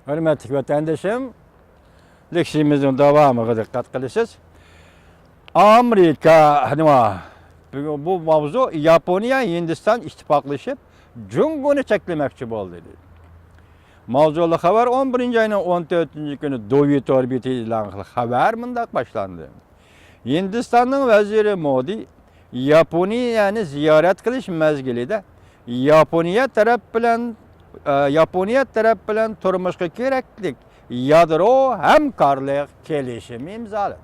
Hürmetli vatandaşım, leksiyimizin devamına dikkat kılısız. Amerika, bu mavzu Yaponiya, Hindistan ittifaklaşıp Cumhur'u çeklemekçi oldu. Mavzulu haber 11. ayının 14. günü Dovit orbiti ilan haber mındak başlandı. Hindistan'ın veziri Modi, Yaponiya'nı ziyaret kılış mezgilide Yaponiya taraf bilen turmuşqa keraklik yadro hamkorlik kelishimi imzoladı.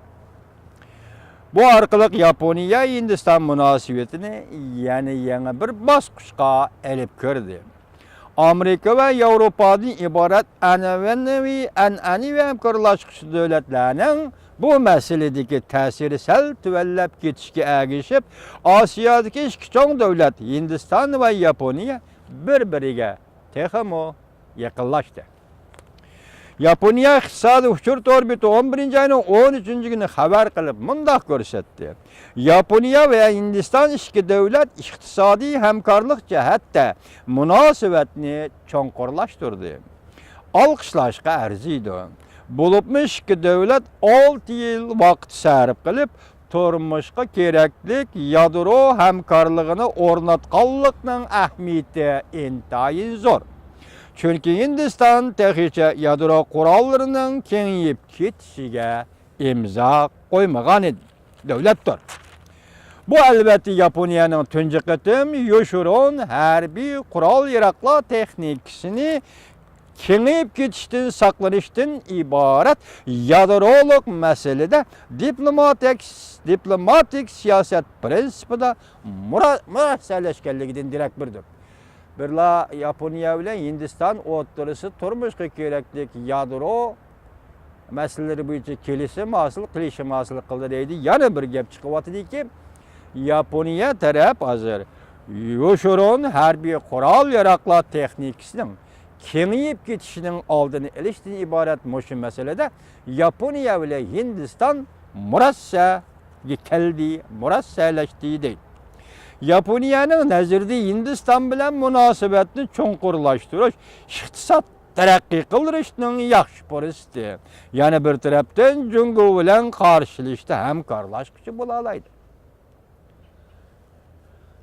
Bu orqali Yaponiya Hindistan munosabatini yana bir bosqichga elib kirdi. Amerika ve Avrupa'dan ibaret an'anaviy hamkorlashish davlatlarning bu meseledeki tesiri sel tüvellep ketishga ergishib, Osiyodagi ikki cho'ng davlat Hindistan ve Yaponiya bir-biriga texmo yaqinlashdi. Yaponiya iqtisodiy uchur orbiti 11. ayının 13. günü haber qilib mundaq ko'rsatdi. Yaponiya ve Hindistan ikki davlat iqtisodiy hamkorlik jihatda munosabatni cho'nqurlashtirdi. Alqishlashga arziydi. Bulupmu ikki davlat 6 yıl vaqt sarf qilib, turmuşqa keraklik yadro hamkorligini o'rnatganlikning ahamiyati intayin zo'r. Çünkü Hindistan tehiçe yadro qurollarının kengayib ketishiga imza qo'ymagan davlatdir. Bu albatta Yaponiyaning tunji qitim yoshirin harbiy qurol yaroqlar texnikasini kengayib ketishdan saqlanishdan iborat yadroluk meselede diplomatik siyaset prinsipida murassallashganligidan derak berdi. Birla Yaponiya bilan Hindistan o'rtasida turmushga keraklik yadro masalaları bo'yicha kelishim hosil qildi deydi. Yana bir gap chiqyaptiki, Yaponiya taraf hozir yoshirin harbiy qurol yaroqlar texnikasining kengayib ketishining oldini olishdan iborat mushu masalada Yaponiya bilan Hindistan murassallashdi deydi. Yaponiyaning nazarida Hindistan bilan munosabatni cho'nqurlashtirish, iqtisod taraqqiy qildirishning yaxshi fursati. Yana bir tarafdan Jungo bilan qarshilashda hamkorlashmoqchi bo'la oladi.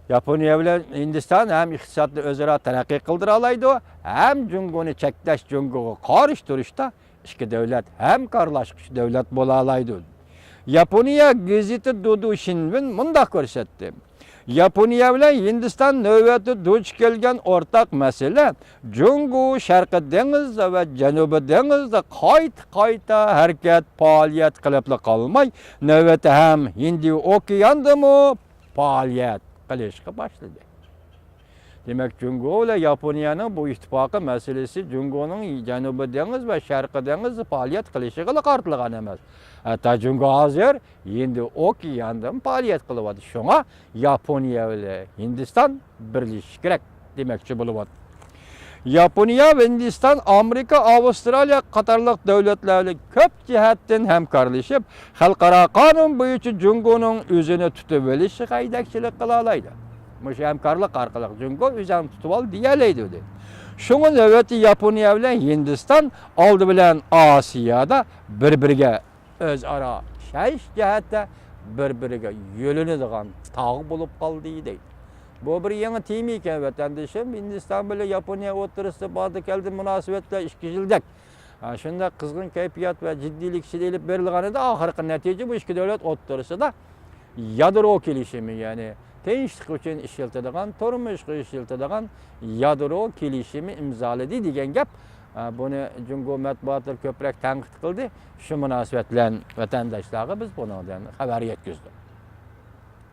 Yaponiya bilan Hindistan hem iqtisodni o'zaro taraqqiy qildira oladi, hem Jungoni cheklash, Jungoga qarshi turishda ikki davlat hamkorlashmoqchi davlat bo'la oladi. Yaponiya gazeti Dudu Shinbin mundaq ko'rsatdi. Yaponiya bilan Hindistan navbati duch kelgan o'rtaq masala Jungo Sharqi dengiz va Janubiy dengizda qayta harakat faoliyat qilib qolmay, navbati ham Hindiy okeandami faoliyat qilishga boshladi. Demak, Jungo ile Yaponiyaning bu ittifoqi masalasi Jungoning Janubiy dengiz va Sharqi dengizda faoliyat qilishiga qartilgan emas. Hatta Jungo hozir Hindiy okeandan faoliyat qilyapti. Shunga Yaponiya ile Hindistan birlashishi kerak demoqchi bo'lyapti. Yaponiya ve Hindistan, Amerika, Avustraliya qatorliq davlatlarla ko'p jihatdan hamkorlashib, xalqaro qonun bo'yicha Jungoning o'zini tutib olishi haydakchilik qila oladi. Mushu hamkorlik orqali Jungo o'zini tutib ol deyalaydi. Shunga navbati Yaponiya bilan Hindistan oldi bilan Osiyoda bir-biriga o'zaro ishlash jihatda bir-biriga yo'linadigan tog' bo'lib qoldi deydi. Bu bir yangi tema ekan vatandoshim. Hindiston bilan Yaponiya o'rtasida bordi keldi munosabatlar 2 yildak. Shunda qizg'in kayfiyat va jiddiylik ichida elib berilganida oxirgi natija bu ikki davlat o'rtasida yadro kelishimi, ya'ni tinchlik uchun ishlatadigan, turmushga ishlatadigan yadro kelishimi imzoladi degan gap. Buni Jungo matbuotlar ko'proq tanqid qildi. Shu munosabat bilan vatandoshlarga biz bundan xabar yetkazdik.